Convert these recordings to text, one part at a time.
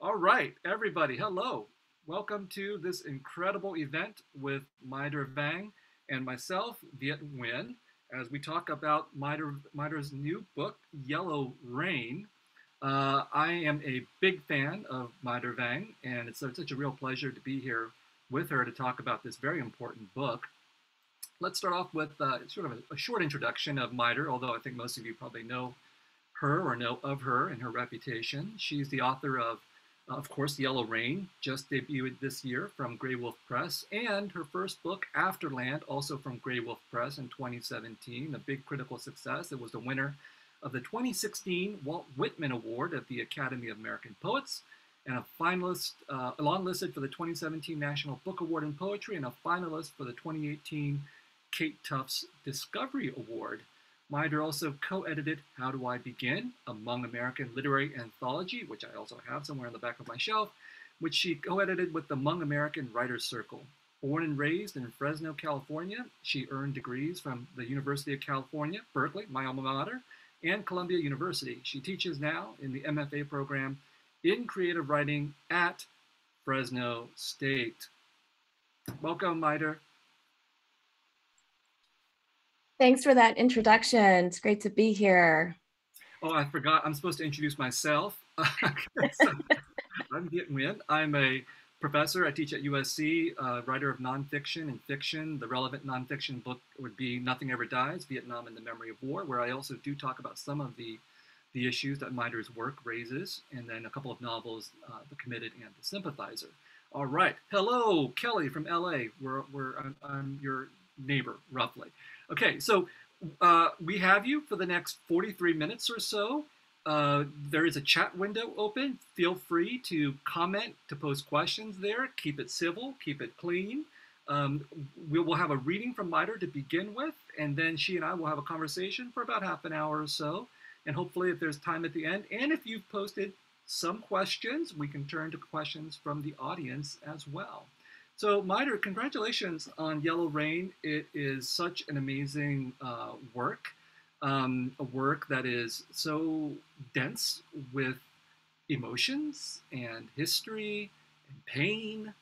All right, everybody, hello. Welcome to this incredible event with Vang and myself, Viet Nguyen, as we talk about Miter's new book, Yellow Rain. I am a big fan of Miter Vang, and it's such a real pleasure to be here with her to talk about this very important book. Let's start off with sort of a short introduction of Miter, although I think most of you probably know her or know of her and her reputation. She's the author of course, Yellow Rain, just debuted this year from Grey Wolf Press, and her first book, Afterland, also from Grey Wolf Press in 2017, a big critical success. It was the winner of the 2016 Walt Whitman Award of the Academy of American Poets, and a finalist, longlisted for the 2017 National Book Award in Poetry, and a finalist for the 2018 Kate Tufts Discovery Award. Miter also co-edited How Do I Begin? A Hmong American Literary Anthology, which I also have somewhere on the back of my shelf, which she co-edited with the Hmong American Writers Circle. Born and raised in Fresno, California, she earned degrees from the University of California, Berkeley, my alma mater, and Columbia University. She teaches now in the MFA program in creative writing at Fresno State. Welcome, Miter. Thanks for that introduction. It's great to be here. Oh, I forgot. I'm supposed to introduce myself. So, I'm Viet Nguyen. I'm a professor. I teach at USC, writer of nonfiction and fiction. The relevant nonfiction book would be Nothing Ever Dies, Vietnam and the Memory of War, where I also do talk about some of the issues that Miter's work raises, and then a couple of novels, The Committed and The Sympathizer. All right. Hello, Kelly from LA. I'm your neighbor, roughly. Okay, so we have you for the next 43 minutes or so. There is a chat window open. Feel free to comment, to post questions there. Keep it civil, keep it clean. We will have a reading from Miter to begin with, and then she and I will have a conversation for about half an hour or so. And hopefully if there's time at the end, and if you've posted some questions, we can turn to questions from the audience as well. So Miter, congratulations on Yellow Rain. It is such an amazing work, a work that is so dense with emotions and history and pain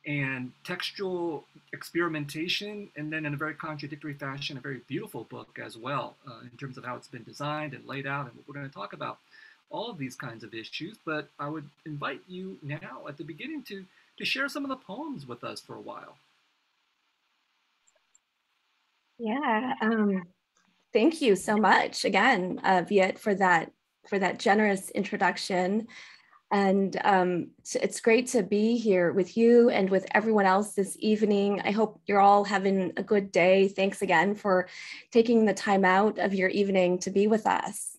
and textual experimentation, and then in a very contradictory fashion, a very beautiful book as well, in terms of how it's been designed and laid out, and we're going to talk about all of these kinds of issues. But I would invite you now at the beginning to share some of the poems with us for a while. Yeah, thank you so much again, Viet, for that generous introduction. And it's great to be here with you and with everyone else this evening. I hope you're all having a good day. Thanks again for taking the time out of your evening to be with us.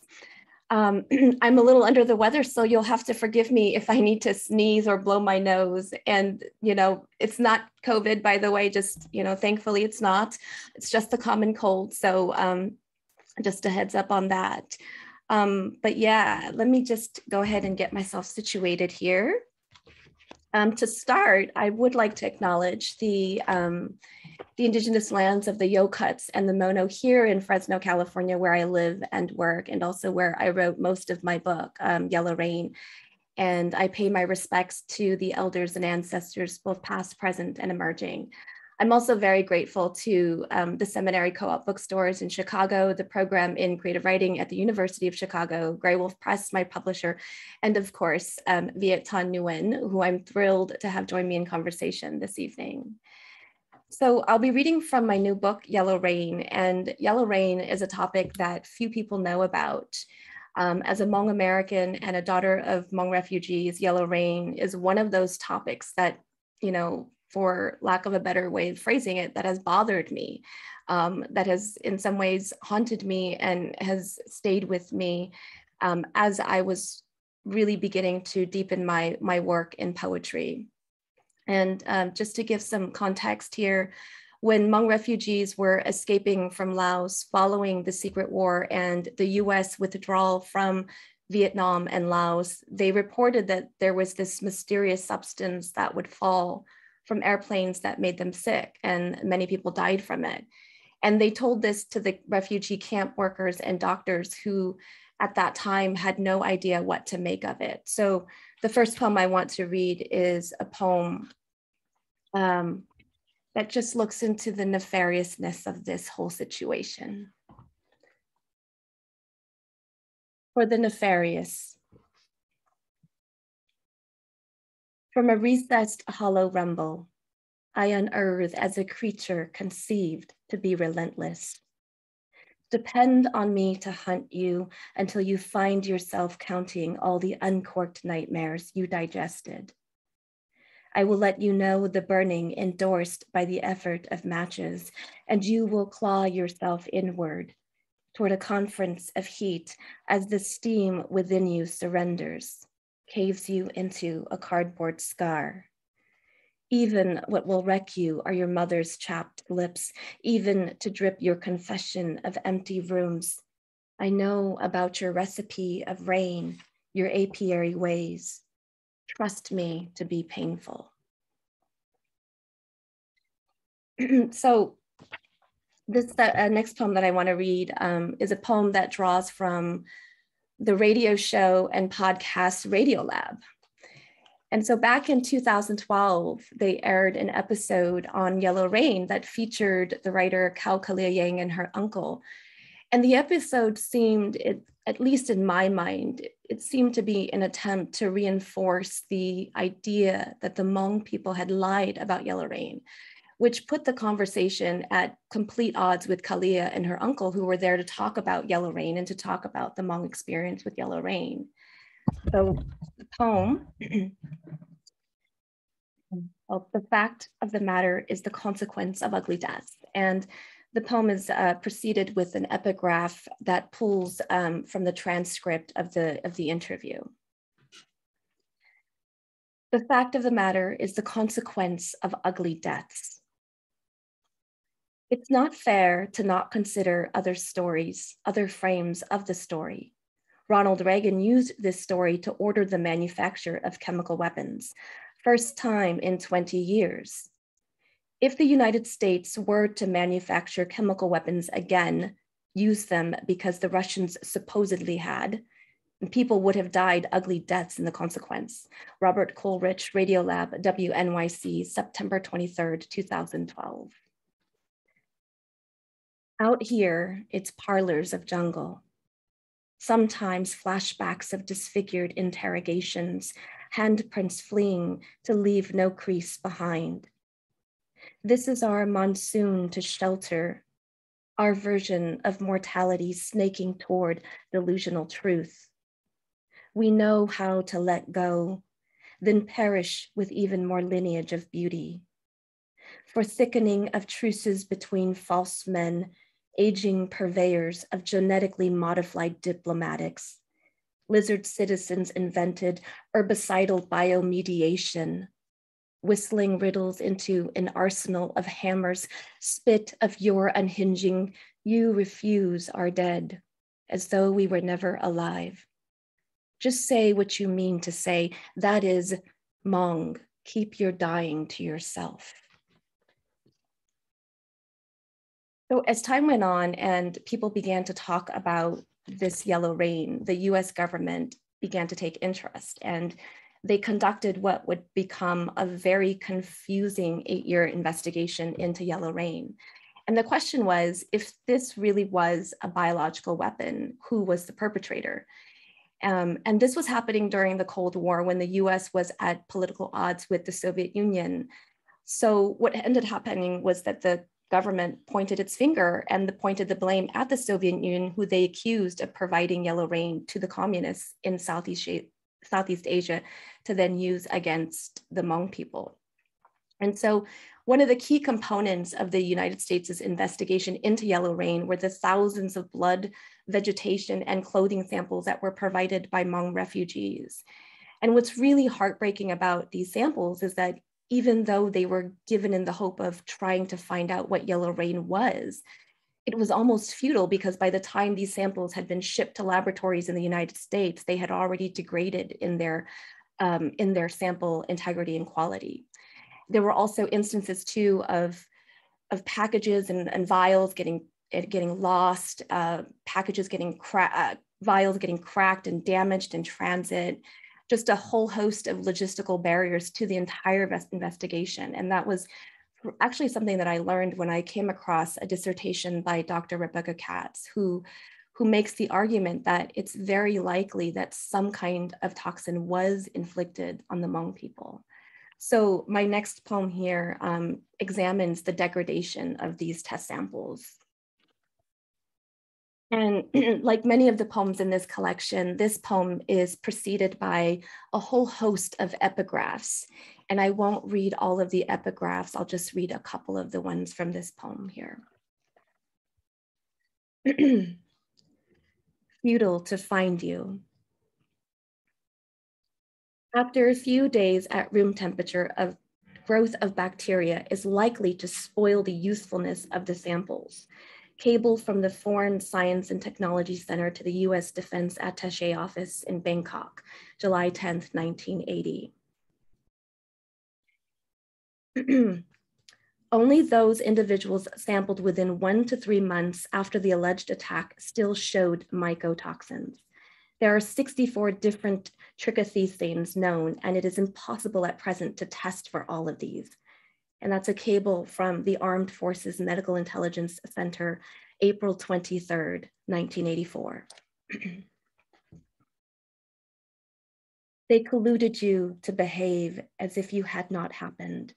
I'm a little under the weather, so you'll have to forgive me if I need to sneeze or blow my nose. And, you know, it's not COVID, by the way, just, you know, thankfully it's not. It's just a common cold. So just a heads up on that. But yeah, let me just go ahead and get myself situated here. To start, I would like to acknowledge the indigenous lands of the Yokuts and the Mono here in Fresno, California, where I live and work, and also where I wrote most of my book, Yellow Rain. And I pay my respects to the elders and ancestors, both past, present, and emerging. I'm also very grateful to the Seminary Co-op bookstores in Chicago, the program in creative writing at the University of Chicago, Grey Wolf Press, my publisher, and of course, Viet Nguyen, who I'm thrilled to have join me in conversation this evening. So I'll be reading from my new book, Yellow Rain, and Yellow Rain is a topic that few people know about. As a Hmong American and a daughter of Hmong refugees, Yellow Rain is one of those topics that, you know, for lack of a better way of phrasing it, that has bothered me, that has in some ways haunted me and has stayed with me as I was really beginning to deepen my work in poetry. And just to give some context here, when Hmong refugees were escaping from Laos following the secret war and the US withdrawal from Vietnam and Laos, they reported that there was this mysterious substance that would fall from airplanes that made them sick, and many people died from it. And they told this to the refugee camp workers and doctors who at that time had no idea what to make of it. So the first poem I want to read is a poem that just looks into the nefariousness of this whole situation. For the nefarious. From a recessed hollow rumble, I unearth as a creature conceived to be relentless. Depend on me to hunt you until you find yourself counting all the uncorked nightmares you digested. I will let you know the burning endorsed by the effort of matches, and you will claw yourself inward toward a conference of heat as the steam within you surrenders, caves you into a cardboard scar. Even what will wreck you are your mother's chapped lips, even to drip your confession of empty rooms. I know about your recipe of rain, your apiary ways. Trust me to be painful. So this next poem that I want to read is a poem that draws from the radio show and podcast Radiolab. And so back in 2012, they aired an episode on Yellow Rain that featured the writer Cao Kalia-Yang and her uncle. And the episode seemed, at least in my mind, it seemed to be an attempt to reinforce the idea that the Hmong people had lied about Yellow Rain, which put the conversation at complete odds with Kalia and her uncle, who were there to talk about Yellow Rain and to talk about the Hmong experience with Yellow Rain. So the poem, well, the fact of the matter is the consequence of ugly death. And the poem is preceded with an epigraph that pulls from the transcript of the interview. The fact of the matter is the consequence of ugly deaths. It's not fair to not consider other stories, other frames of the story. Ronald Reagan used this story to order the manufacture of chemical weapons, first time in 20 years. If the United States were to manufacture chemical weapons again, use them because the Russians supposedly had, and people would have died ugly deaths in the consequence. Robert Coleridge, Radiolab, WNYC, September 23rd, 2012. Out here, it's parlors of jungle. Sometimes flashbacks of disfigured interrogations, handprints fleeing to leave no crease behind. This is our monsoon to shelter, our version of mortality snaking toward delusional truth. We know how to let go, then perish with even more lineage of beauty. For thickening of truces between false men, aging purveyors of genetically modified diplomatics, lizard citizens invented herbicidal biomediation, whistling riddles into an arsenal of hammers, spit of your unhinging, you refuse are dead, as though we were never alive. Just say what you mean to say, that is, Hmong, keep your dying to yourself. So as time went on and people began to talk about this Yellow Rain, the US government began to take interest, and they conducted what would become a very confusing 8-year investigation into Yellow Rain. And the question was, if this really was a biological weapon, who was the perpetrator? And this was happening during the Cold War when the US was at political odds with the Soviet Union. So what ended up happening was that the government pointed its finger and pointed the blame at the Soviet Union, who they accused of providing Yellow Rain to the communists in Southeast Asia to then use against the Hmong people. And so one of the key components of the United States' investigation into Yellow Rain were the thousands of blood, vegetation, and clothing samples that were provided by Hmong refugees. And what's really heartbreaking about these samples is that even though they were given in the hope of trying to find out what Yellow Rain was, it was almost futile because by the time these samples had been shipped to laboratories in the United States, they had already degraded in their sample integrity and quality. There were also instances too of packages and vials getting lost, packages getting vials getting cracked and damaged in transit, just a whole host of logistical barriers to the entire investigation. And that was actually something that I learned when I came across a dissertation by Dr. Rebecca Katz, who makes the argument that it's very likely that some kind of toxin was inflicted on the Hmong people. So my next poem here examines the degradation of these test samples. And like many of the poems in this collection, this poem is preceded by a whole host of epigraphs. And I won't read all of the epigraphs, I'll just read a couple of the ones from this poem here. Futile to find you. After a few days at room temperature, of growth of bacteria is likely to spoil the usefulness of the samples. Cable from the Foreign Science and Technology Center to the US Defense Attaché Office in Bangkok, July 10th, 1980. Only those individuals sampled within 1 to 3 months after the alleged attack still showed mycotoxins. There are 64 different trichothianes known, and it is impossible at present to test for all of these. And that's a cable from the Armed Forces Medical Intelligence Center, April 23rd, 1984. They colluded you to behave as if you had not happened.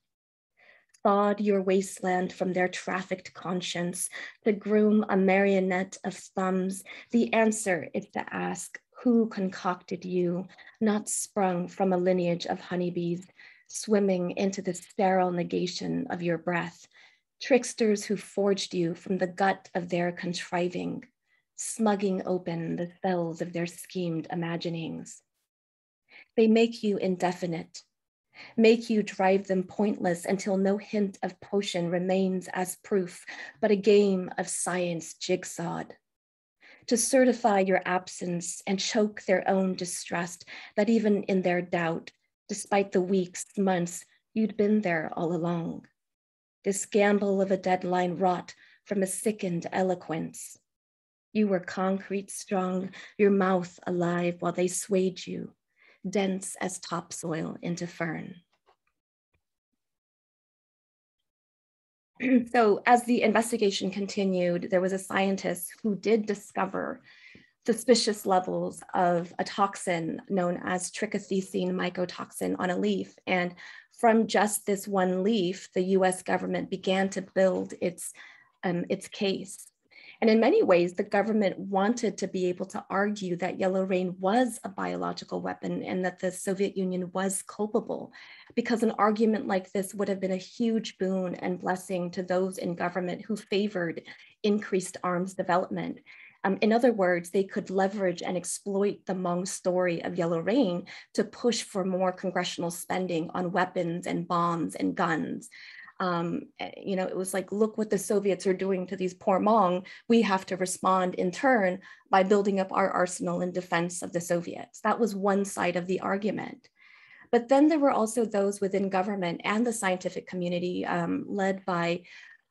Thawed your wasteland from their trafficked conscience to groom a marionette of thumbs. The answer is to ask, who concocted you, not sprung from a lineage of honeybees, swimming into the sterile negation of your breath, tricksters who forged you from the gut of their contriving, smugging open the cells of their schemed imaginings. They make you indefinite, make you drive them pointless until no hint of potion remains as proof, but a game of science jigsawed. To certify your absence and choke their own distrust, that even in their doubt, despite the weeks, months, you'd been there all along. This gamble of a deadline wrought from a sickened eloquence. You were concrete strong, your mouth alive while they swayed you, dense as topsoil into fern. So as the investigation continued, there was a scientist who did discover suspicious levels of a toxin known as trichothiacine mycotoxin on a leaf. And from just this one leaf, the US government began to build its case. And in many ways, the government wanted to be able to argue that yellow rain was a biological weapon and that the Soviet Union was culpable, because an argument like this would have been a huge boon and blessing to those in government who favored increased arms development. In other words, they could leverage and exploit the Hmong story of yellow rain to push for more congressional spending on weapons and bombs and guns. It was like, look what the Soviets are doing to these poor Hmong. We have to respond in turn by building up our arsenal in defense of the Soviets. That was one side of the argument. But then there were also those within government and the scientific community led by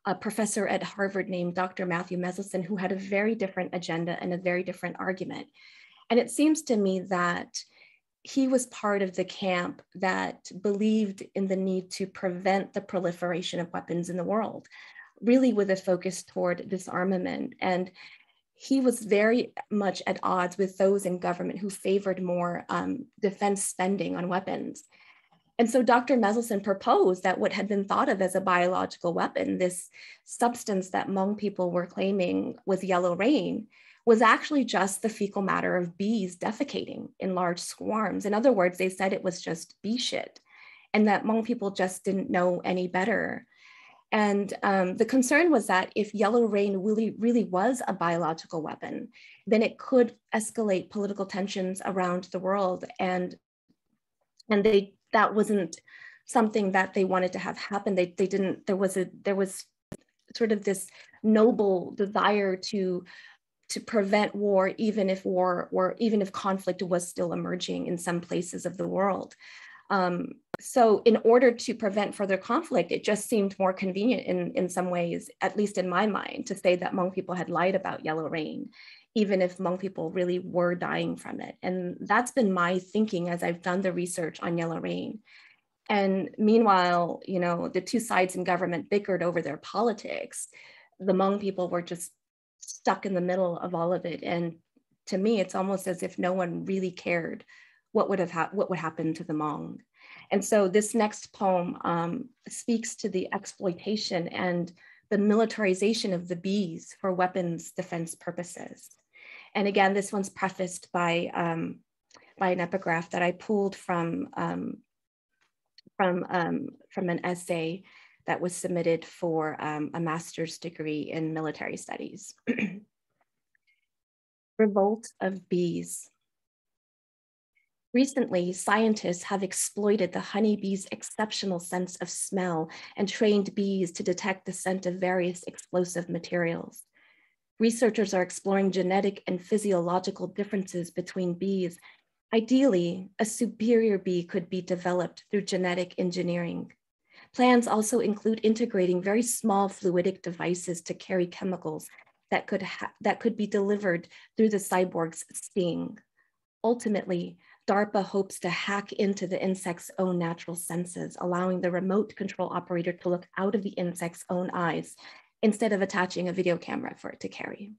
a professor at Harvard named Dr. Matthew Meselson, who had a very different agenda and a very different argument. And it seems to me that he was part of the camp that believed in the need to prevent the proliferation of weapons in the world, really with a focus toward disarmament. And he was very much at odds with those in government who favored more defense spending on weapons. And so Dr. Meselson proposed that what had been thought of as a biological weapon, this substance that Hmong people were claiming was yellow rain, was actually just the fecal matter of bees defecating in large swarms. In other words, they said it was just bee shit, and that Hmong people just didn't know any better. And the concern was that if yellow rain really was a biological weapon, then it could escalate political tensions around the world. And that wasn't something that they wanted to have happen. There was sort of this noble desire to prevent war, even if conflict was still emerging in some places of the world. So in order to prevent further conflict, it just seemed more convenient in some ways, at least in my mind, to say that Hmong people had lied about yellow rain even if Hmong people really were dying from it. And that's been my thinking as I've done the research on Yellow Rain. And meanwhile, you know, the two sides in government bickered over their politics. The Hmong people were just stuck in the middle of all of it. And to me, it's almost as if no one really cared what would happen to the Hmong. And so this next poem speaks to the exploitation and the militarization of the bees for weapons defense purposes. And again, this one's prefaced by an epigraph that I pulled from an essay that was submitted for a master's degree in military studies. Revolt of Bees. Recently, scientists have exploited the honeybee's exceptional sense of smell and trained bees to detect the scent of various explosive materials. Researchers are exploring genetic and physiological differences between bees. Ideally, a superior bee could be developed through genetic engineering. Plans also include integrating very small fluidic devices to carry chemicals that could be delivered through the cyborg's sting. Ultimately, DARPA hopes to hack into the insect's own natural senses, allowing the remote control operator to look out of the insect's own eyes instead of attaching a video camera for it to carry.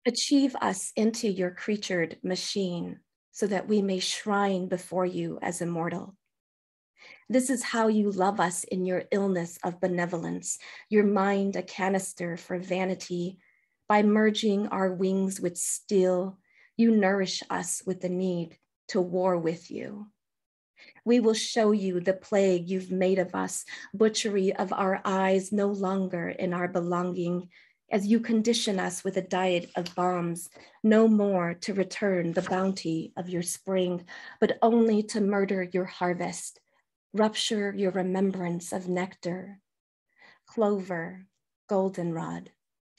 Achieve us into your creatured machine so that we may shrine before you as immortal. This is how you love us in your illness of benevolence, your mind a canister for vanity. By merging our wings with steel, you nourish us with the need to war with you. We will show you the plague you've made of us, butchery of our eyes no longer in our belonging, as you condition us with a diet of bombs, no more to return the bounty of your spring, but only to murder your harvest, rupture your remembrance of nectar. Clover, goldenrod,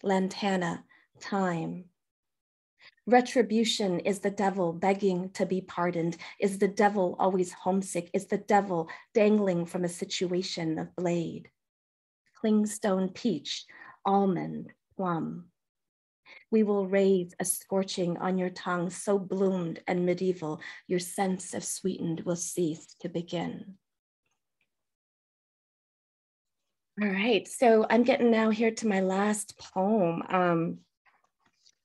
lantana, time. Retribution is the devil begging to be pardoned. Is the devil always homesick? Is the devil dangling from a situation of blade? Clingstone peach, almond, plum. We will raise a scorching on your tongue so bloomed and medieval, your sense of sweetened will cease to begin. All right, so I'm getting now here to my last poem.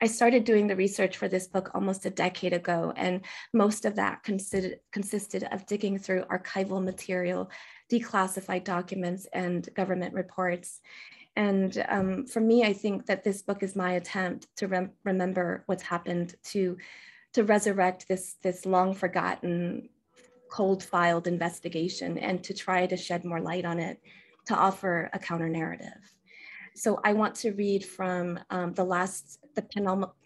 I started doing the research for this book almost a decade ago, and most of that consisted of digging through archival material, declassified documents, and government reports. And for me, I think that this book is my attempt to remember what's happened, to resurrect this long forgotten, cold filed investigation, and to try to shed more light on it, to offer a counter narrative. So I want to read from the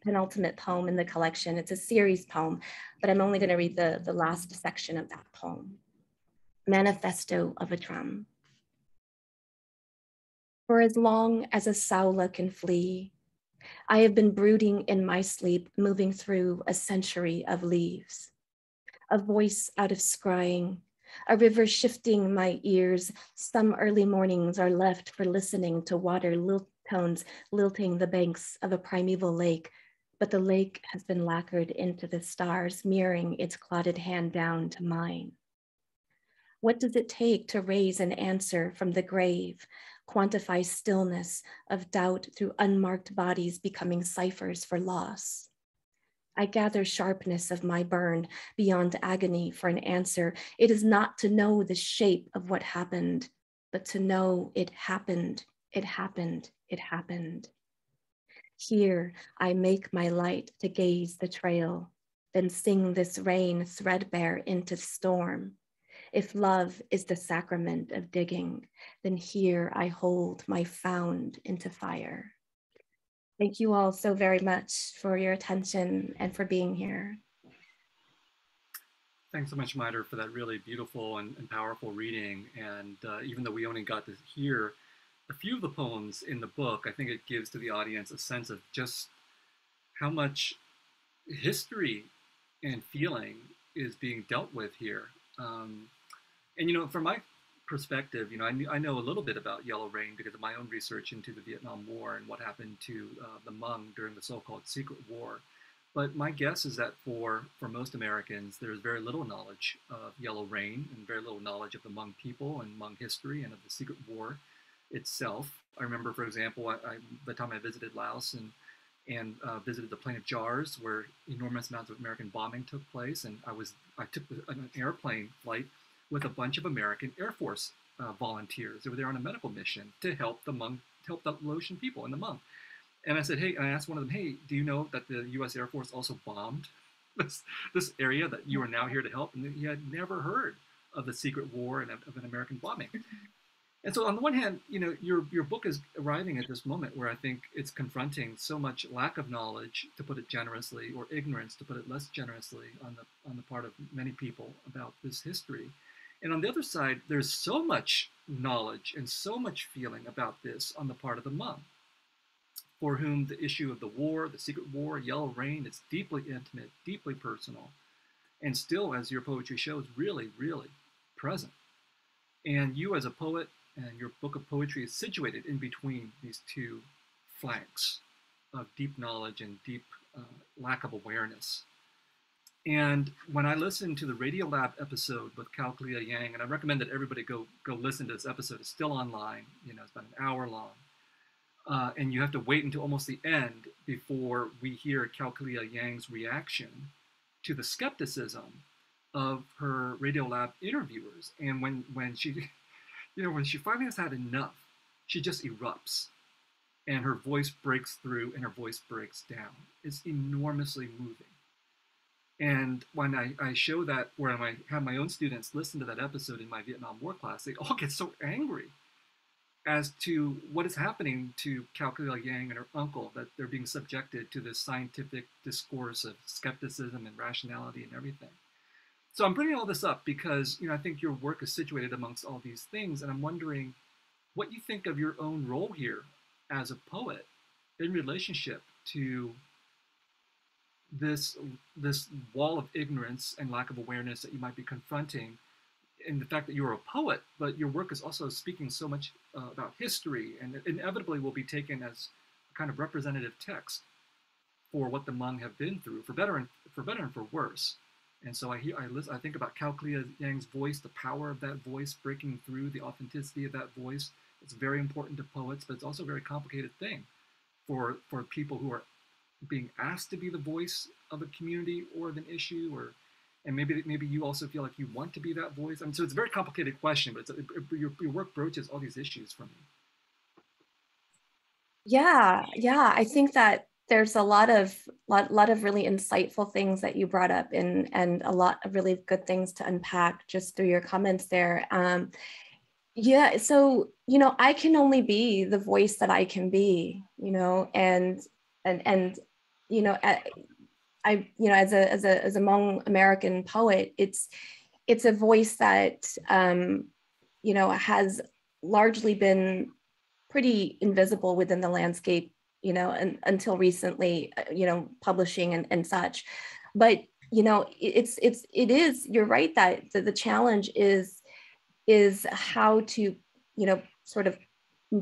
penultimate poem in the collection. It's a series poem, but I'm only going to read the last section of that poem. Manifesto of a Drum. For as long as a Saula can flee, I have been brooding in my sleep, moving through a century of leaves. A voice out of scrying, a river shifting my ears. Some early mornings are left for listening to water tones lilting the banks of a primeval lake, but the lake has been lacquered into the stars, mirroring its clotted hand down to mine. What does it take to raise an answer from the grave, quantify stillness of doubt through unmarked bodies becoming ciphers for loss? I gather sharpness of my burn beyond agony for an answer. It is not to know the shape of what happened, but to know it happened, it happened, it happened. Here I make my light to gaze the trail, then sing this rain threadbare into storm. If love is the sacrament of digging, then here I hold my found into fire. Thank you all so very much for your attention and for being here. Thanks so much, Miter, for that really beautiful and powerful reading. And even though we only got to hear a few of the poems in the book, I think it gives to the audience a sense of just how much history and feeling is being dealt with here. And you know, from my perspective, I know a little bit about Yellow Rain because of my own research into the Vietnam War and what happened to the Hmong during the so-called Secret War. But my guess is that for most Americans, there's very little knowledge of Yellow Rain and very little knowledge of the Hmong people and Hmong history and of the Secret War itself. I remember, for example, the time I visited Laos and visited the Plain of Jars, where enormous amounts of American bombing took place, and I took an airplane flight with a bunch of American Air Force volunteers. They were there on a medical mission to help the Hmong, to help the Laotian people and the Hmong. And I said, hey, and I asked one of them, hey, do you know that the U.S. Air Force also bombed this area that you are now here to help? And he had never heard of the Secret War and of an American bombing. And so on the one hand, your book is arriving at this moment where I think it's confronting so much lack of knowledge, to put it generously, or ignorance, to put it less generously, on the part of many people about this history. And on the other side, there's so much knowledge and so much feeling about this on the part of the Hmong, for whom the issue of the war, the Secret War, Yellow Rain, is deeply intimate, deeply personal, and still, as your poetry shows, really, really present. And you as a poet, and your book of poetry is situated in between these two flanks of deep knowledge and deep lack of awareness. And when I listened to the Radiolab episode with Cao-Clea Yang, and I recommend that everybody go listen to this episode, it's still online, it's about an hour long. And you have to wait until almost the end before we hear Cao-Clea Yang's reaction to the skepticism of her Radiolab interviewers. And when she, when she finally has had enough, she just erupts, and her voice breaks through and her voice breaks down. It's enormously moving. And when I show that, when I have my own students listen to that episode in my Vietnam War class, they all get so angry as to what is happening to Cao-Clea Yang and her uncle, that they're being subjected to this scientific discourse of skepticism and rationality and everything. So I'm bringing all this up because I think your work is situated amongst all these things, and I'm wondering what you think of your own role here as a poet in relationship to this wall of ignorance and lack of awareness that you might be confronting, in the fact that you're a poet, but your work is also speaking so much about history, and inevitably will be taken as a kind of representative text for what the Hmong have been through, for better and for worse. And so I think about Cao-Clea Yang's voice, the power of that voice breaking through, the authenticity of that voice. It's very important to poets, but it's also a very complicated thing for people who are being asked to be the voice of a community or of an issue, and maybe you also feel like you want to be that voice. So it's a very complicated question, but your work broaches all these issues for me. Yeah, I think that there's a lot of really insightful things that you brought up, and a lot of really good things to unpack just through your comments there. Yeah, so I can only be the voice that I can be, and I as a Hmong American poet, it's a voice that has largely been pretty invisible within the landscape, until recently, publishing and such. But it is, you're right that the challenge is how to sort of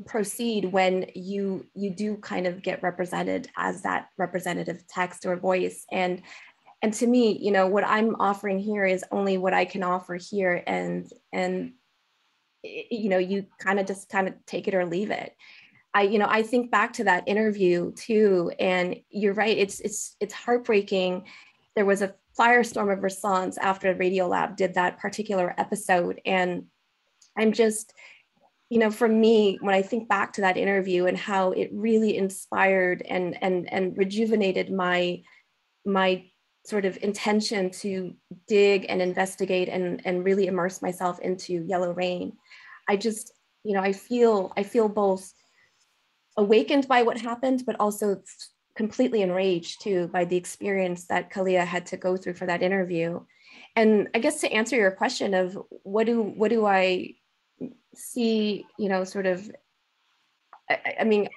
proceed when you do kind of get represented as that representative text or voice. And to me, what I'm offering here is only what I can offer here, and you kind of take it or leave it. I think back to that interview too, and you're right, it's heartbreaking. There was a firestorm of response after Radiolab did that particular episode, and I'm just, for me, when I think back to that interview and how it really inspired and rejuvenated my sort of intention to dig and investigate and really immerse myself into Yellow Rain, I just, I feel both awakened by what happened, but also completely enraged too by the experience that Kalia had to go through for that interview. And I guess to answer your question of what do I see, sort of, I mean,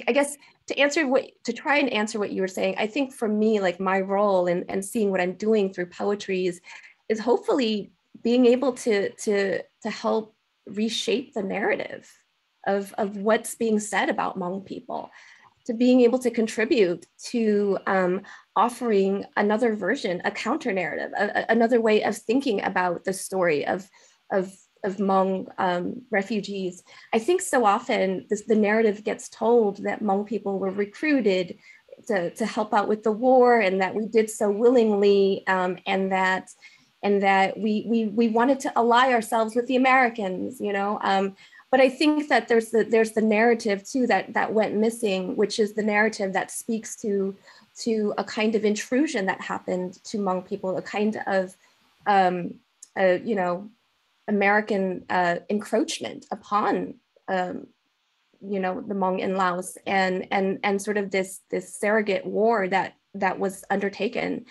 I guess to try and answer what you were saying, I think for me, like my role and seeing what I'm doing through poetry is hopefully being able to help reshape the narrative of what's being said about Hmong people, to being able to contribute to offering another version, a counter narrative, another way of thinking about the story of Hmong refugees. I think so often the narrative gets told that Hmong people were recruited to help out with the war, and that we did so willingly, and that we wanted to ally ourselves with the Americans, you know. But I think that there's the narrative too that went missing, which is the narrative that speaks to a kind of intrusion that happened to Hmong people, a kind of you know, American encroachment upon you know, the Hmong in Laos, and sort of this surrogate war that was undertaken,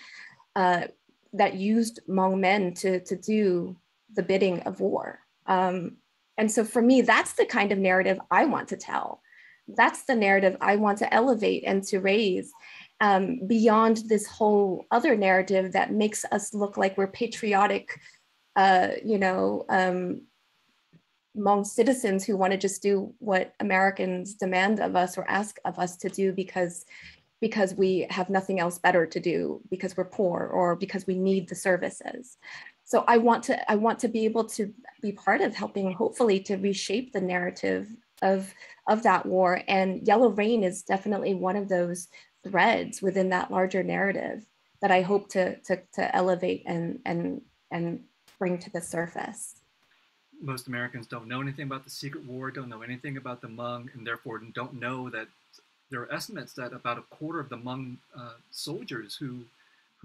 that used Hmong men to do the bidding of war. And so for me, that's the kind of narrative I want to tell. That's the narrative I want to elevate and to raise, beyond this whole other narrative that makes us look like we're patriotic, you know, Hmong citizens who want to just do what Americans demand of us or ask of us to do because we have nothing else better to do, because we're poor, or because we need the services. So I want to be able to be part of helping, hopefully, to reshape the narrative of that war. And Yellow Rain is definitely one of those threads within that larger narrative that I hope to elevate and bring to the surface. Most Americans don't know anything about the Secret War, don't know anything about the Hmong, and therefore don't know that there are estimates that about a quarter of the Hmong soldiers who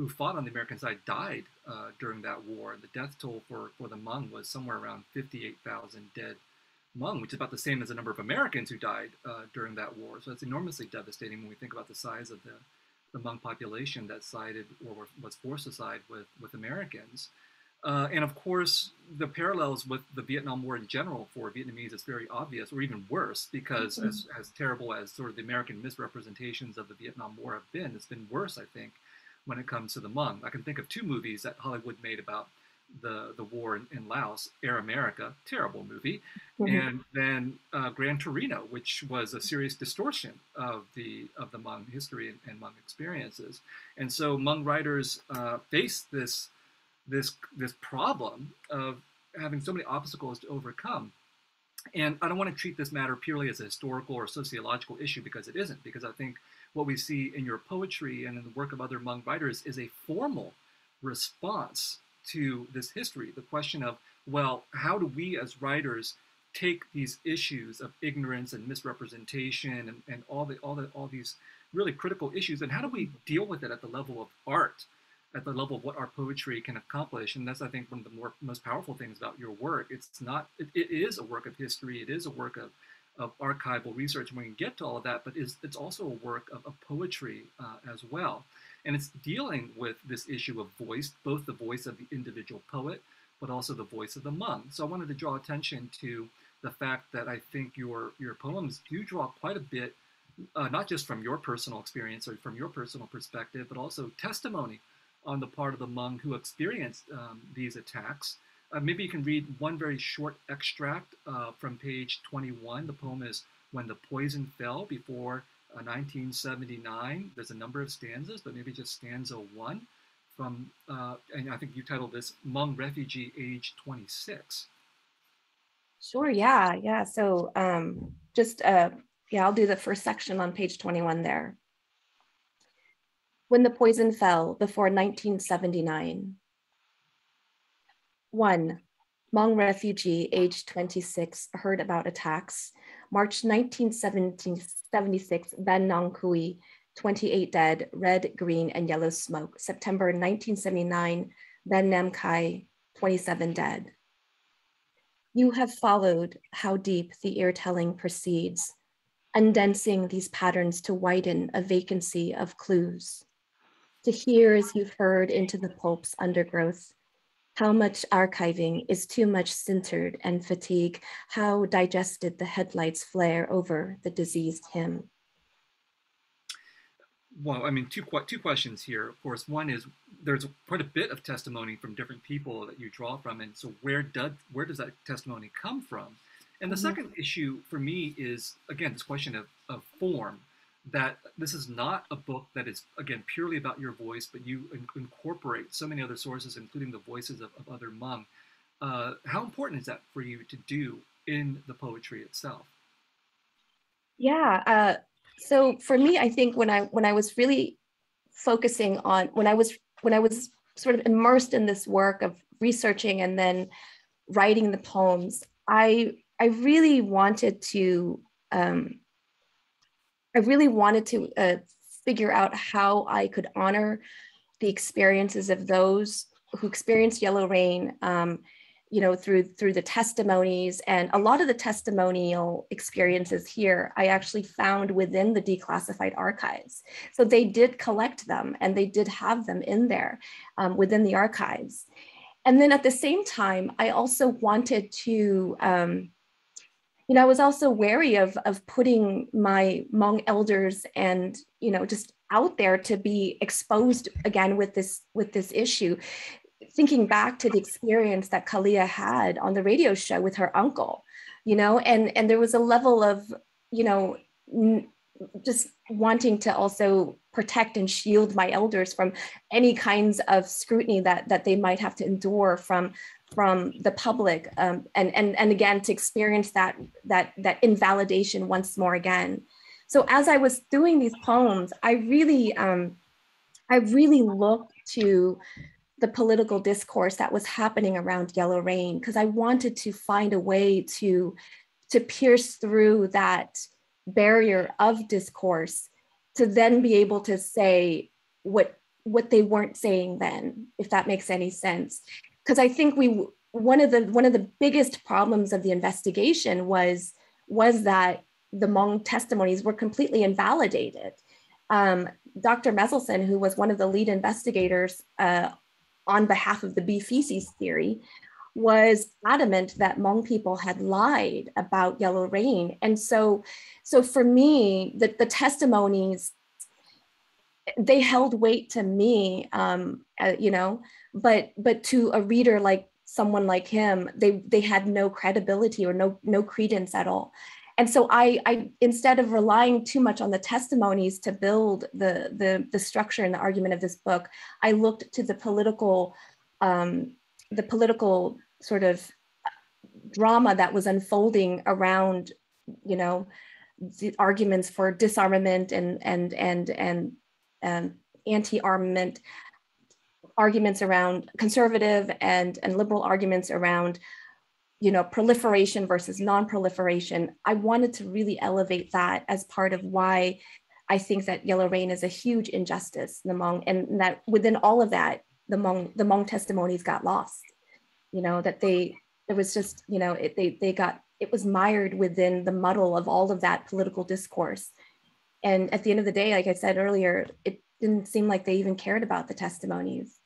fought on the American side died during that war. The death toll for the Hmong was somewhere around 58,000 dead Hmong, which is about the same as the number of Americans who died during that war. So that's enormously devastating when we think about the size of the Hmong population that sided or was forced to side with Americans. And of course, the parallels with the Vietnam War in general for Vietnamese is very obvious, or even worse, because as terrible as sort of the American misrepresentations of the Vietnam War have been, it's been worse, I think, when it comes to the Hmong. I can think of two movies that Hollywood made about the war in Laos: Air America, terrible movie, and then Gran Torino, which was a serious distortion of the Hmong history and Hmong experiences. And so Hmong writers face this problem of having so many obstacles to overcome. And I don't want to treat this matter purely as a historical or sociological issue, because it isn't, because I think what we see in your poetry and in the work of other Hmong writers is a formal response to this history. The question of, well, how do we as writers take these issues of ignorance and misrepresentation and all these really critical issues, and how do we deal with it at the level of art, at the level of what our poetry can accomplish? And that's, I think, one of the most powerful things about your work. It is a work of history. It is a work of archival research, and we can get to all of that, but it's also a work of poetry as well. And it's dealing with this issue of voice, both the voice of the individual poet, but also the voice of the Hmong. So I wanted to draw attention to the fact that I think your poems do draw quite a bit, not just from your personal experience or from your personal perspective, but also testimony on the part of the Hmong who experienced these attacks. Maybe you can read one very short extract from page 21. The poem is When the Poison Fell, before 1979. There's a number of stanzas, but maybe just stanza 1 from, and I think you titled this Hmong Refugee, age 26. Sure, yeah. So I'll do the first section on page 21 there. When the Poison Fell, before 1979. 1. Hmong refugee, age 26, heard about attacks. March 1976, Ben Nong Kui, 28 dead, red, green, and yellow smoke. September 1979, Ben Nam Kai, 27 dead. You have followed how deep the ear-telling proceeds, undensing these patterns to widen a vacancy of clues. To hear as you've heard into the pulp's undergrowth, how much archiving is too much sintered and fatigue, how digested the headlights flare over the diseased hymn. Well, I mean, two questions here. Of course, one is, there's quite a bit of testimony from different people that you draw from, and so where does that testimony come from? And the second issue for me is, again, this question of form, that this is not a book that is, again, purely about your voice, but you incorporate so many other sources, including the voices of other Hmong. How important is that for you to do in the poetry itself? Yeah. So for me, I think when I was really focusing on, when I was sort of immersed in this work of researching and then writing the poems, I really wanted to figure out how I could honor the experiences of those who experienced yellow rain, you know, through the testimonies. And a lot of the testimonial experiences here, I actually found within the declassified archives. So they did collect them and they did have them in there within the archives. And then at the same time, I also wanted to, you know, I was also wary of putting my Hmong elders and, you know, just out there to be exposed again with this issue. Thinking back to the experience that Kalia had on the radio show with her uncle, you know, and there was a level of, you know, just wanting to also protect and shield my elders from any kinds of scrutiny that they might have to endure from the public, and again to experience that invalidation once more again. So as I was doing these poems, I really looked to the political discourse that was happening around yellow rain, because I wanted to find a way to pierce through that barrier of discourse to then be able to say what they weren't saying then, if that makes any sense. Because I think one of the biggest problems of the investigation was that the Hmong testimonies were completely invalidated. Dr. Messelson, who was one of the lead investigators on behalf of the bee feces theory, was adamant that Hmong people had lied about yellow rain. And so for me, the testimonies, they held weight to me, you know, but to a reader like someone like him, they had no credibility or no credence at all. And so I instead of relying too much on the testimonies to build the structure and the argument of this book, I looked to the political sort of drama that was unfolding around, you know, the arguments for disarmament and anti-armament, arguments around conservative and liberal arguments around, you know, proliferation versus non-proliferation. I wanted to really elevate that as part of why I think that yellow rain is a huge injustice in the Hmong, and that within all of that, the Hmong testimonies got lost. You know, that it was just, you know, it was mired within the muddle of all of that political discourse. And at the end of the day, like I said earlier, it didn't seem like they even cared about the testimonies.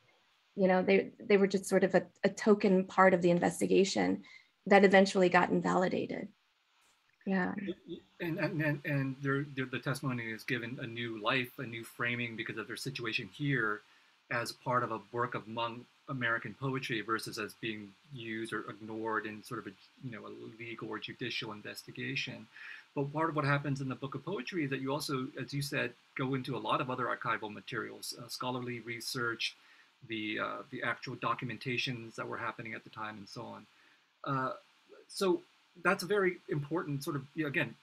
You know, they were just sort of a token part of the investigation that eventually got invalidated. Yeah. And the testimony is given a new life, a new framing because of their situation here as part of a work of Hmong American poetry versus as being used or ignored in sort of a, you know, a legal or judicial investigation. But part of what happens in the book of poetry is that you also, as you said, go into a lot of other archival materials, scholarly research, the actual documentations that were happening at the time, and so on. So that's a very important sort of, you know, again,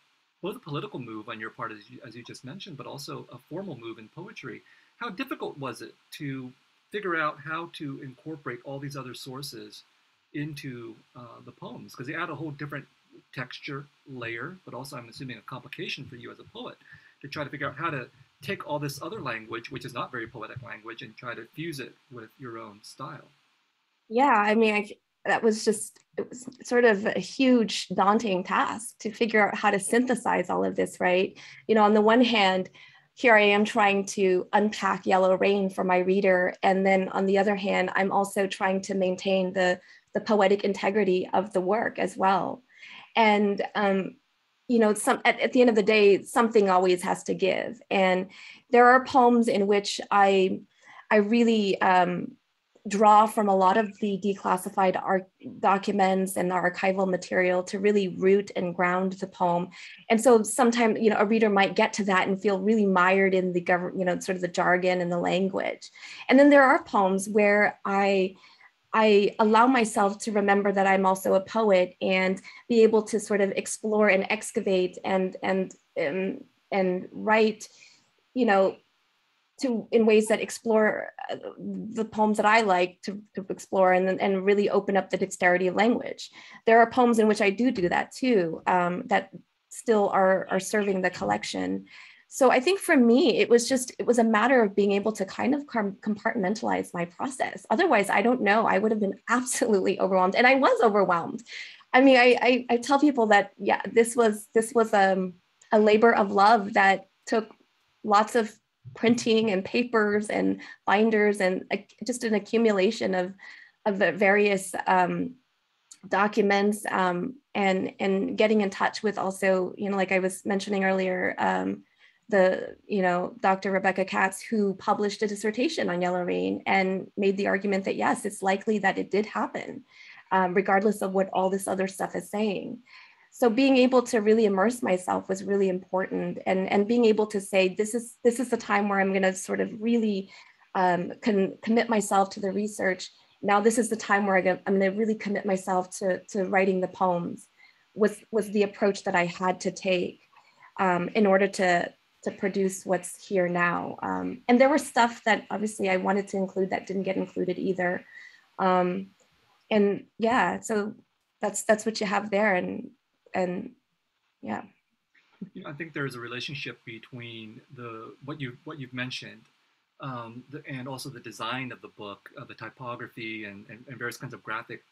both a political move on your part, as you just mentioned, but also a formal move in poetry. How difficult was it to figure out how to incorporate all these other sources into the poems? Because they add a whole different texture layer, but also I'm assuming a complication for you as a poet to try to figure out how to take all this other language, which is not very poetic language, and try to fuse it with your own style. Yeah, I mean, it was sort of a huge daunting task to figure out how to synthesize all of this, right? You know, on the one hand, here I am trying to unpack yellow rain for my reader. And then on the other hand, I'm also trying to maintain the poetic integrity of the work as well. And, you know, at the end of the day, something always has to give. And there are poems in which I I really draw from a lot of the declassified documents and the archival material to really root and ground the poem. And so sometimes, you know, a reader might get to that and feel really mired in the you know, sort of the jargon and the language. And then there are poems where I allow myself to remember that I'm also a poet and be able to sort of explore and excavate and write, you know, in ways that explore the poems that I like to explore and really open up the dexterity of language. There are poems in which I do that too, that still are serving the collection. So I think for me, it was a matter of being able to kind of compartmentalize my process. Otherwise, I don't know, I would have been absolutely overwhelmed. And I was overwhelmed. I mean, I tell people that, yeah, this was a labor of love that took lots of printing and papers and binders and just an accumulation of the various documents and getting in touch with also, you know, like I was mentioning earlier, you know, Dr. Rebecca Katz, who published a dissertation on yellow rain and made the argument that yes, it's likely that it did happen, regardless of what all this other stuff is saying. So being able to really immerse myself was really important, and being able to say, this is the time where I'm going to sort of really commit myself to the research. Now this is the time where I'm going to really commit myself to writing the poems, was the approach that I had to take in order to produce what's here now. And there were stuff that obviously I wanted to include that didn't get included either. And yeah, so that's what you have there. And yeah. You know, I think there's a relationship between what you've mentioned, and also the design of the book, the typography and various kinds of graphic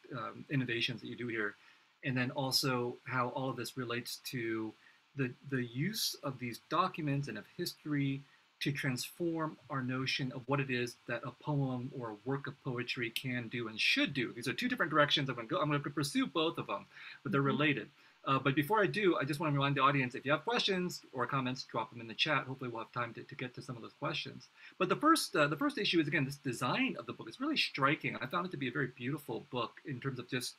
innovations that you do here, and then also how all of this relates to the use of these documents and of history to transform our notion of what it is that a poem or a work of poetry can do and should do. These are two different directions. I'm going to pursue both of them, but they're related. But before I do, I just want to remind the audience, if you have questions or comments, drop them in the chat. Hopefully we'll have time to get to some of those questions. But the first issue is, again, this design of the book. It's really striking. I found it to be a very beautiful book in terms of just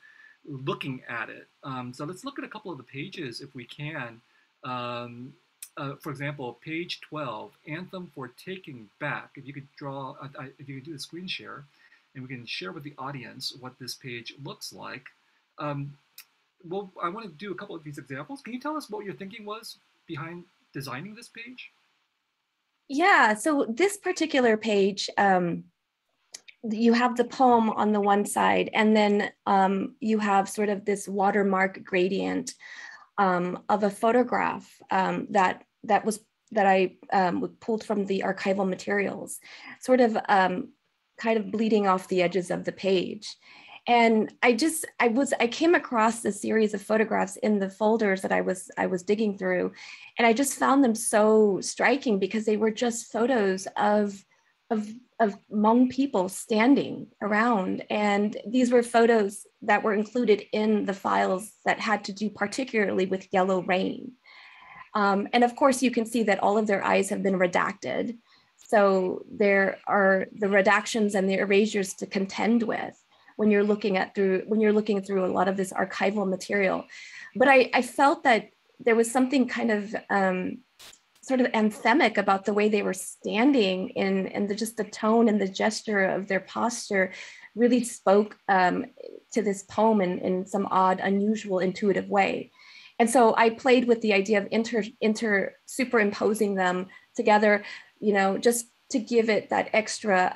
looking at it. So let's look at a couple of the pages if we can. For example, page 12, Anthem for Taking Back. If you could if you could do a screen share, and we can share with the audience what this page looks like. Well, I want to do a couple of these examples. Can you tell us what your thinking was behind designing this page? Yeah, so this particular page, you have the poem on the one side, and then you have sort of this watermark gradient of a photograph that I pulled from the archival materials, sort of kind of bleeding off the edges of the page. And I came across a series of photographs in the folders that I was digging through, and I just found them so striking because they were just photos of Hmong people standing around. And these were photos that were included in the files that had to do particularly with yellow rain. And of course, you can see that all of their eyes have been redacted. So there are the redactions and the erasures to contend with when you're looking through a lot of this archival material. But I felt that there was something kind of sort of anthemic about the way they were standing, and just the tone and the gesture of their posture really spoke to this poem in some odd, unusual, intuitive way. And so I played with the idea of superimposing them together, you know, just to give it that extra,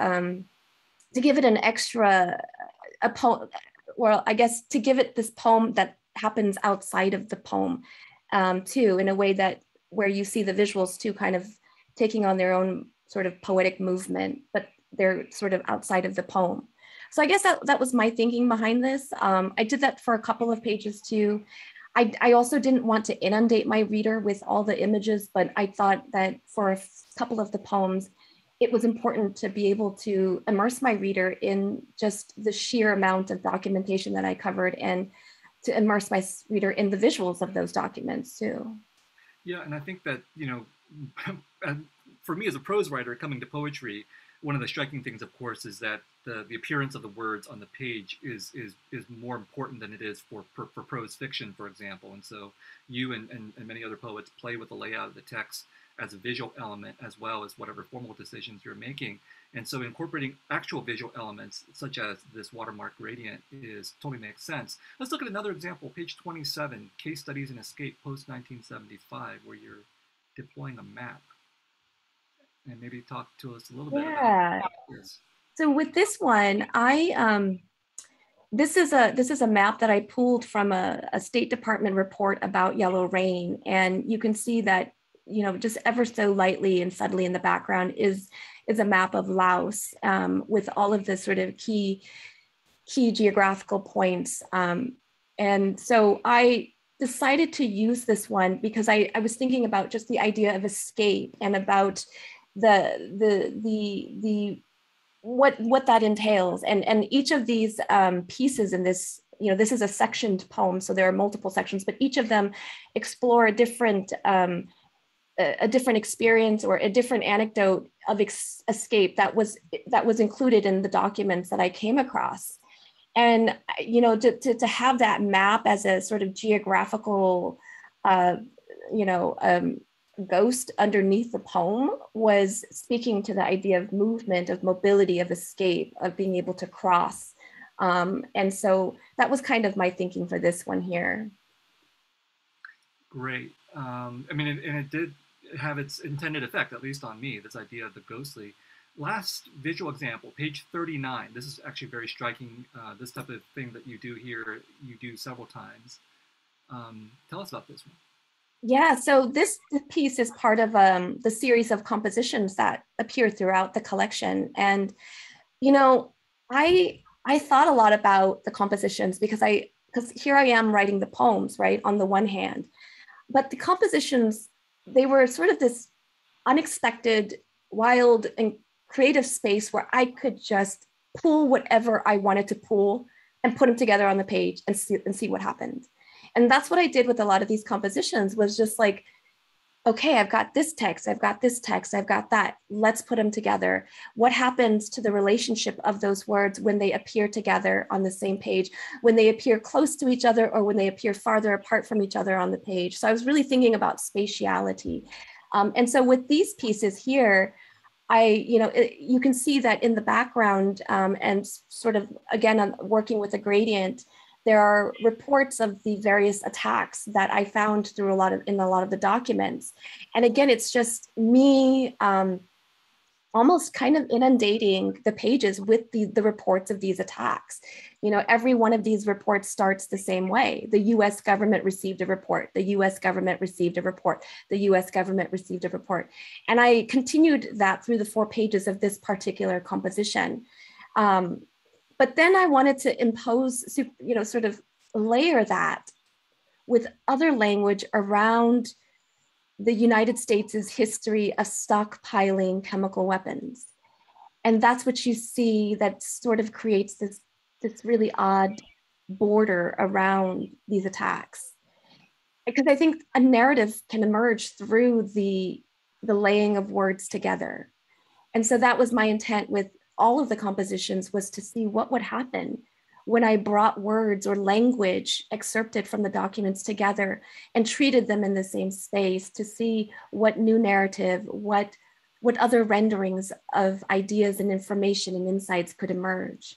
well, I guess to give it this poem that happens outside of the poem too, in a way that where you see the visuals too kind of taking on their own sort of poetic movement, but they're sort of outside of the poem. So I guess that was my thinking behind this. I did that for a couple of pages too. I also didn't want to inundate my reader with all the images, but I thought that for a couple of the poems, it was important to be able to immerse my reader in just the sheer amount of documentation that I covered, and to immerse my reader in the visuals of those documents too. Yeah, and I think that, you know, for me as a prose writer coming to poetry, one of the striking things, of course, is that the appearance of the words on the page is more important than it is for prose fiction, for example. And so you and many other poets play with the layout of the text as a visual element as well as whatever formal decisions you're making. And so incorporating actual visual elements, such as this watermark gradient, is totally makes sense. Let's look at another example, page 27, Case Studies in Escape post-1975, where you're deploying a map. And maybe talk to us a little bit about this. So with this one, this is a map that I pulled from a State Department report about yellow rain, and you can see that, you know, just ever so lightly and subtly in the background is a map of Laos, with all of the sort of key geographical points. And so I decided to use this one because I was thinking about just the idea of escape and about what that entails, and each of these pieces in this, you know, this is a sectioned poem, so there are multiple sections, but each of them explore a different experience or a different anecdote of escape that was included in the documents that I came across. And, you know, to have that map as a sort of geographical, ghost underneath the poem was speaking to the idea of movement, of mobility, of escape, of being able to cross. And so that was kind of my thinking for this one here. Great. I mean, it did have its intended effect, at least on me, this idea of the ghostly. Last visual example, page 39. This is actually very striking. This type of thing that you do here, you do several times. Tell us about this one. Yeah, so this piece is part of the series of compositions that appear throughout the collection. And, you know, I thought a lot about the compositions because here I am writing the poems, right, on the one hand. But the compositions, they were sort of this unexpected, wild, and creative space where I could just pull whatever I wanted to pull and put them together on the page and see what happened. And that's what I did with a lot of these compositions, was just like, okay, I've got this text, I've got this text, I've got that. Let's put them together. What happens to the relationship of those words when they appear together on the same page, when they appear close to each other or when they appear farther apart from each other on the page? So I was really thinking about spatiality. And so with these pieces here, you can see that in the background, and sort of, again, working with a gradient, there are reports of the various attacks that I found through in a lot of the documents. And again, it's just me almost kind of inundating the pages with the reports of these attacks. You know, every one of these reports starts the same way. The US government received a report. The US government received a report. The US government received a report. And I continued that through the 4 pages of this particular composition. But then I wanted to impose, you know, sort of layer that with other language around the United States' history of stockpiling chemical weapons. And that's what you see that sort of creates this really odd border around these attacks. Because I think a narrative can emerge through the laying of words together. And so that was my intent with all of the compositions, was to see what would happen when I brought words or language excerpted from the documents together and treated them in the same space, to see what new narrative, what other renderings of ideas and information and insights could emerge.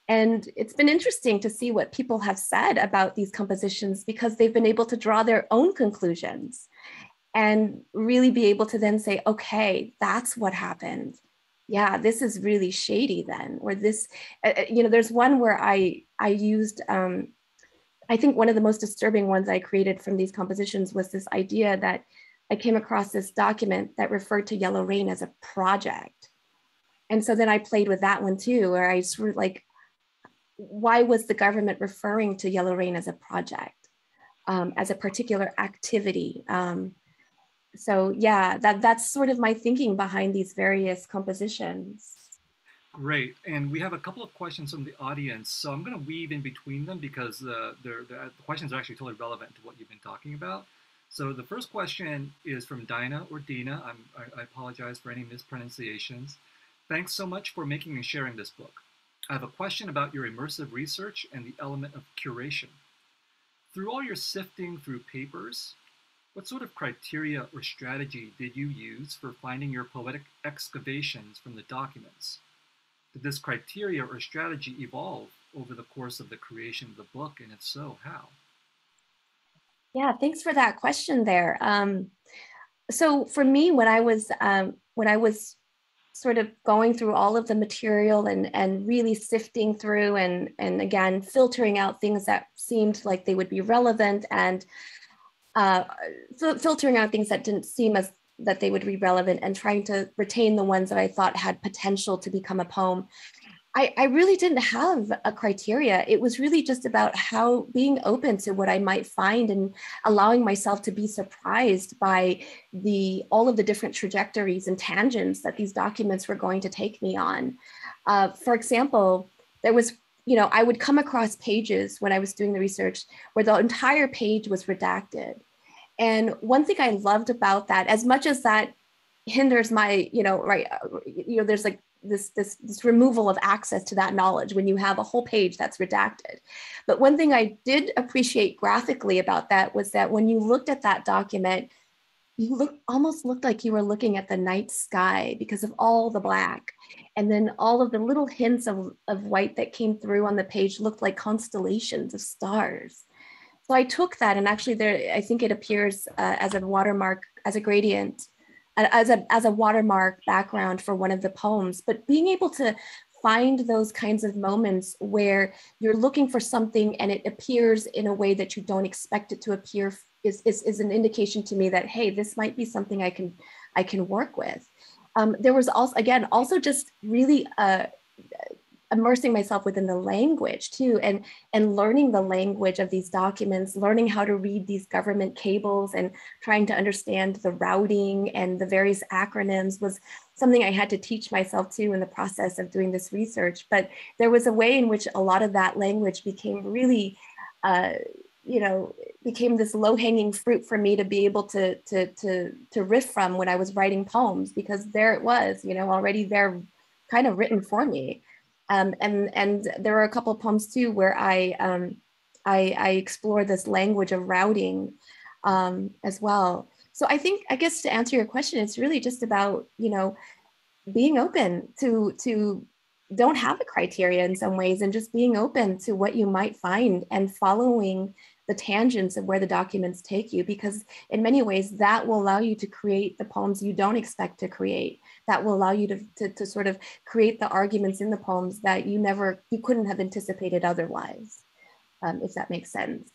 And it's been interesting to see what people have said about these compositions, because they've been able to draw their own conclusions and really be able to then say, okay, that's what happened. Yeah, this is really shady then, or this, you know, there's one where I used, I think one of the most disturbing ones I created from these compositions was this idea that I came across this document that referred to yellow rain as a project. And so then I played with that one too, where I sort of like, why was the government referring to yellow rain as a project, as a particular activity? So yeah, that's sort of my thinking behind these various compositions. Great. And we have a couple of questions from the audience. So I'm going to weave in between them because the questions are actually totally relevant to what you've been talking about. So the first question is from Dinah or Dina. I apologize for any mispronunciations. Thanks so much for making and sharing this book. I have a question about your immersive research and the element of curation. Through all your sifting through papers, what sort of criteria or strategy did you use for finding your poetic excavations from the documents? Did this criteria or strategy evolve over the course of the creation of the book, and if so, how? Yeah, thanks for that question there. So for me, when I was sort of going through all of the material and really sifting through and again filtering out things that seemed like they would be relevant and filtering out things that didn't seem as that they would be relevant and trying to retain the ones that I thought had potential to become a poem. I really didn't have a criteria. It was really just about how being open to what I might find and allowing myself to be surprised by all of the different trajectories and tangents that these documents were going to take me on. For example, there was, I would come across pages when I was doing the research where the entire page was redacted. And one thing I loved about that, as much as that hinders my, there's like this removal of access to that knowledge when you have a whole page that's redacted. But one thing I did appreciate graphically about that was that when you looked at that document, you almost looked like you were looking at the night sky because of all the black. And then all of the little hints of white that came through on the page looked like constellations of stars. So I took that, and actually I think it appears as a watermark, as a gradient, as a watermark background for one of the poems. But being able to find those kinds of moments where you're looking for something and it appears in a way that you don't expect it to appear is an indication to me that, hey, this might be something I can work with. There was also just really immersing myself within the language too, and learning the language of these documents, learning how to read these government cables and trying to understand the routing and the various acronyms was something I had to teach myself too in the process of doing this research. But there was a way in which a lot of that language became really, became this low-hanging fruit for me to be able to riff from when I was writing poems, because there it was, already there, kind of written for me. And there are a couple of poems too where I explore this language of routing as well. So I guess to answer your question, it's really just about, being open to don't have a criteria in some ways, and just being open to what you might find and following the tangents of where the documents take you, because in many ways that will allow you to create the poems you don't expect to create. That will allow you to sort of create the arguments in the poems that you couldn't have anticipated otherwise, if that makes sense.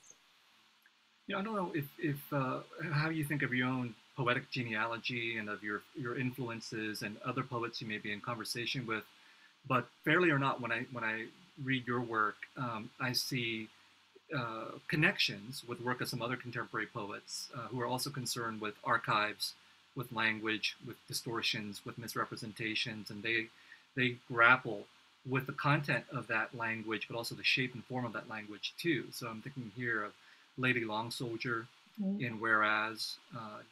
I don't know if how you think of your own poetic genealogy and of your influences and other poets you may be in conversation with, but fairly or not, when I read your work, I see connections with work of some other contemporary poets who are also concerned with archives, with language, with distortions, with misrepresentations, and they grapple with the content of that language, but also the shape and form of that language too. So I'm thinking here of Lady Long Soldier in Whereas,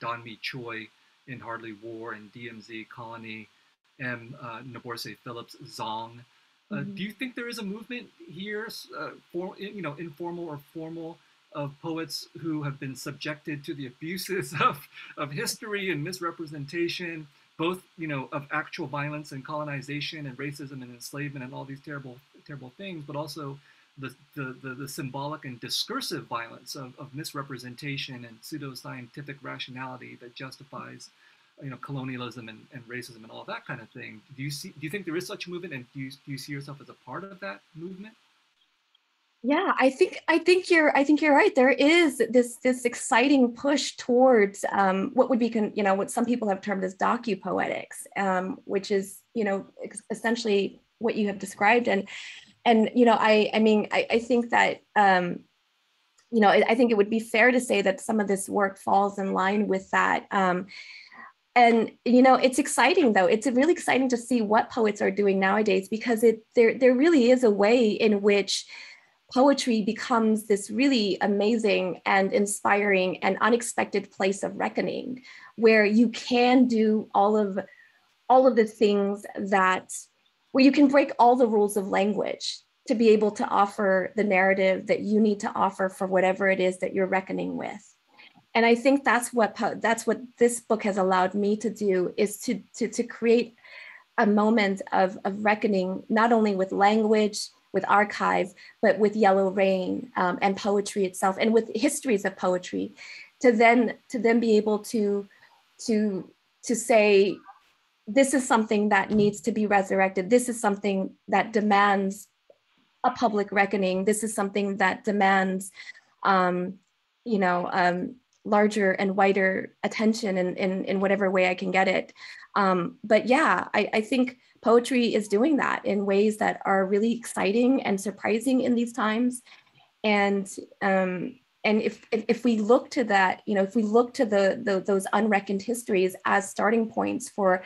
Don Mi Choi in Hardly War, and DMZ Colony, M. Naborse Phillips Zong. Do you think there is a movement here, informal or formal, of poets who have been subjected to the abuses of history and misrepresentation, both of actual violence and colonization and racism and enslavement and all these terrible things, but also the symbolic and discursive violence of misrepresentation and pseudoscientific rationality that justifies colonialism and racism and all that kind of thing? Do you think there is such a movement, and do you see yourself as a part of that movement? Yeah, I think you're right. There is this exciting push towards what would be what some people have termed as docupoetics, which is essentially what you have described. And I think that I think it would be fair to say that some of this work falls in line with that. And it's exciting though. It's really exciting to see what poets are doing nowadays, because there really is a way in which poetry becomes this really amazing and inspiring and unexpected place of reckoning, where you can do all of all of the things that, where you can break all the rules of language to be able to offer the narrative that you need to offer for whatever it is that you're reckoning with. And I think that's what this book has allowed me to do, is to create a moment of reckoning, not only with language, with archive, but with Yellow Rain, and poetry itself, and with histories of poetry, to then be able to say, this is something that needs to be resurrected. This is something that demands a public reckoning. This is something that demands, you know, larger and wider attention in whatever way I can get it. But yeah, I think poetry is doing that in ways that are really exciting and surprising in these times. And if we look to that, you know, if we look to those unreckoned histories as starting points for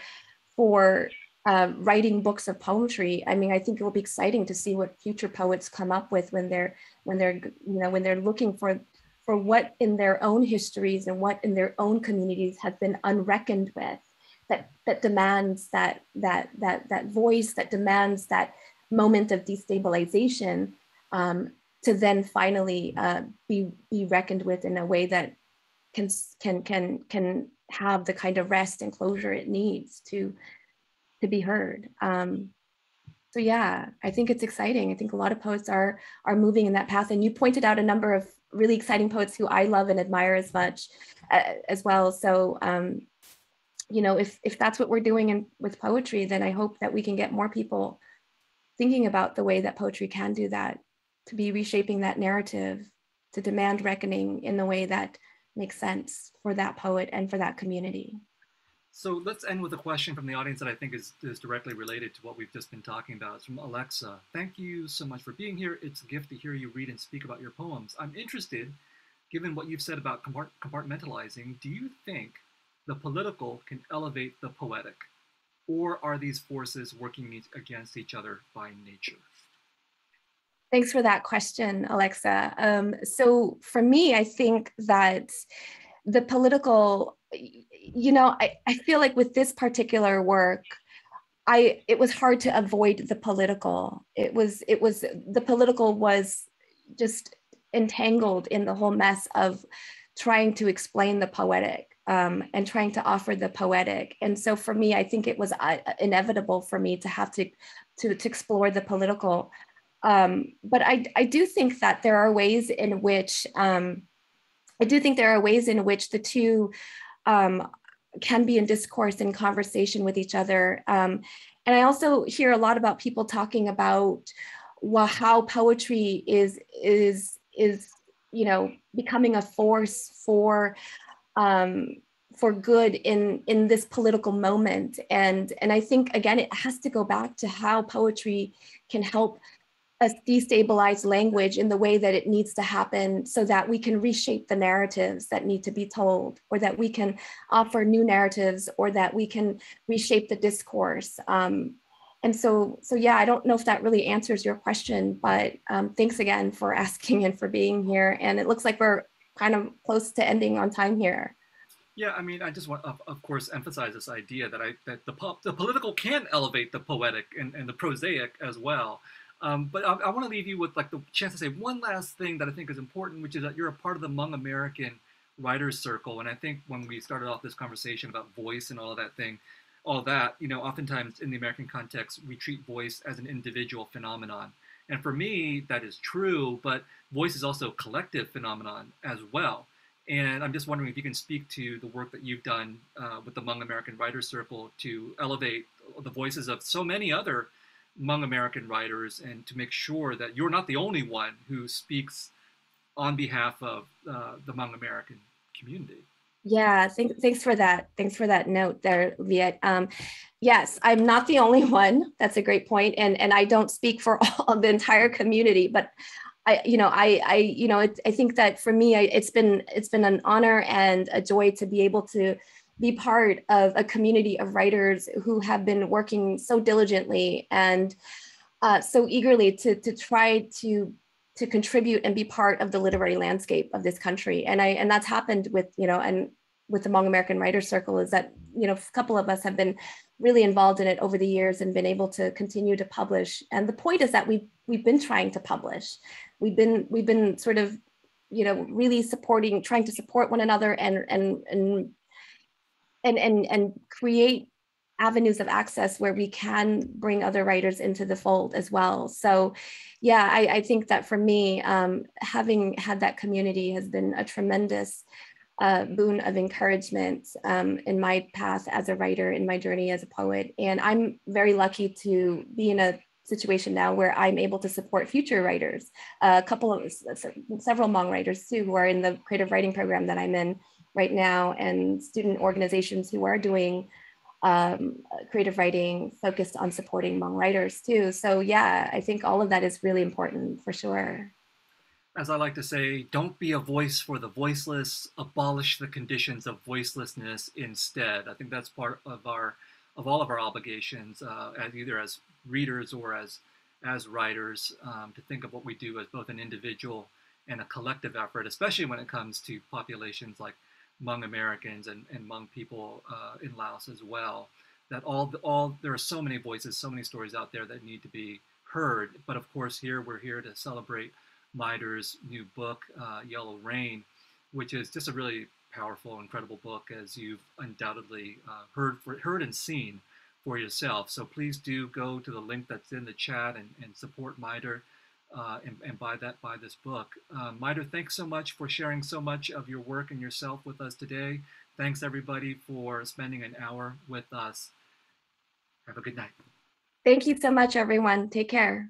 writing books of poetry, I mean, I think it will be exciting to see what future poets come up with when they're looking for what in their own histories and what in their own communities has been unreckoned with, that demands that voice, that demands that moment of destabilization, to then finally be reckoned with in a way that can have the kind of rest and closure it needs to be heard. So yeah, I think it's exciting. I think a lot of poets are moving in that path. And you pointed out a number of really exciting poets who I love and admire as much as well. So, you know, if that's what we're doing with poetry, then I hope that we can get more people thinking about the way that poetry can do that, to be reshaping that narrative, to demand reckoning in the way that makes sense for that poet and for that community. So let's end with a question from the audience that I think is directly related to what we've just been talking about. It's from Alexa. Thank you so much for being here. It's a gift to hear you read and speak about your poems. I'm interested, given what you've said about compartmentalizing, do you think the political can elevate the poetic? Or are these forces working against each other by nature? Thanks for that question, Alexa. So for me, I think that the political, you know, I feel like with this particular work, it was hard to avoid the political. The political was just entangled in the whole mess of trying to explain the poetic, and trying to offer the poetic. And so for me, I think it was inevitable for me to have to explore the political. But I do think that there are ways in which the two can be in discourse and conversation with each other. And I also hear a lot about people talking about how poetry is you know, becoming a force for good in this political moment. And I think, again, it has to go back to how poetry can help us destabilize language in the way that it needs to happen, so that we can reshape the narratives that need to be told, or that we can offer new narratives, or that we can reshape the discourse. And so yeah, I don't know if that really answers your question, but thanks again for asking and for being here. And it looks like we're kind of close to ending on time here. Yeah, I mean, I just want, of course, emphasize this idea that the political can elevate the poetic and the prosaic as well. But I want to leave you with like the chance to say one last thing that I think is important, which is that you're a part of the Hmong American Writers Circle. And I think when we started off this conversation about voice and all that, you know, oftentimes in the American context, we treat voice as an individual phenomenon. And for me, that is true, but voice is also a collective phenomenon as well. And I'm just wondering if you can speak to the work that you've done with the Hmong American Writers Circle to elevate the voices of so many other Hmong American writers, and to make sure that you're not the only one who speaks on behalf of the Hmong American community. Yeah, thanks for that. Thanks for that note there, Viet. Yes, I'm not the only one. That's a great point. And I don't speak for all the entire community, but I think that for me, it's been an honor and a joy to be able to be part of a community of writers who have been working so diligently and so eagerly to try to contribute and be part of the literary landscape of this country. And that's happened with, you know, and with the Hmong American Writers Circle is that, you know, a couple of us have been really involved in it over the years and been able to continue to publish. And the point is that we've been trying to publish. We've been sort of, you know, really trying to support one another and create avenues of access where we can bring other writers into the fold as well. So yeah, I think that for me, having had that community has been a tremendous boon of encouragement in my path as a writer, in my journey as a poet. And I'm very lucky to be in a situation now where I'm able to support future writers, several Hmong writers too, who are in the creative writing program that I'm in right now, and student organizations who are doing creative writing focused on supporting Hmong writers too. So yeah, I think all of that is really important for sure. As I like to say, don't be a voice for the voiceless, abolish the conditions of voicelessness instead. I think that's part of all of our obligations, as either as readers or as writers, to think of what we do as both an individual and a collective effort, especially when it comes to populations like Hmong Americans and Hmong people in Laos as well. That there are so many voices, so many stories out there that need to be heard. But of course, we're here to celebrate Maider's new book, Yellow Rain, which is just a really powerful, incredible book, as you've undoubtedly heard and seen for yourself. So please do go to the link that's in the chat and support Maider and buy this book. Maider, thanks so much for sharing so much of your work and yourself with us today. Thanks everybody for spending an hour with us. Have a good night. Thank you so much, everyone. Take care.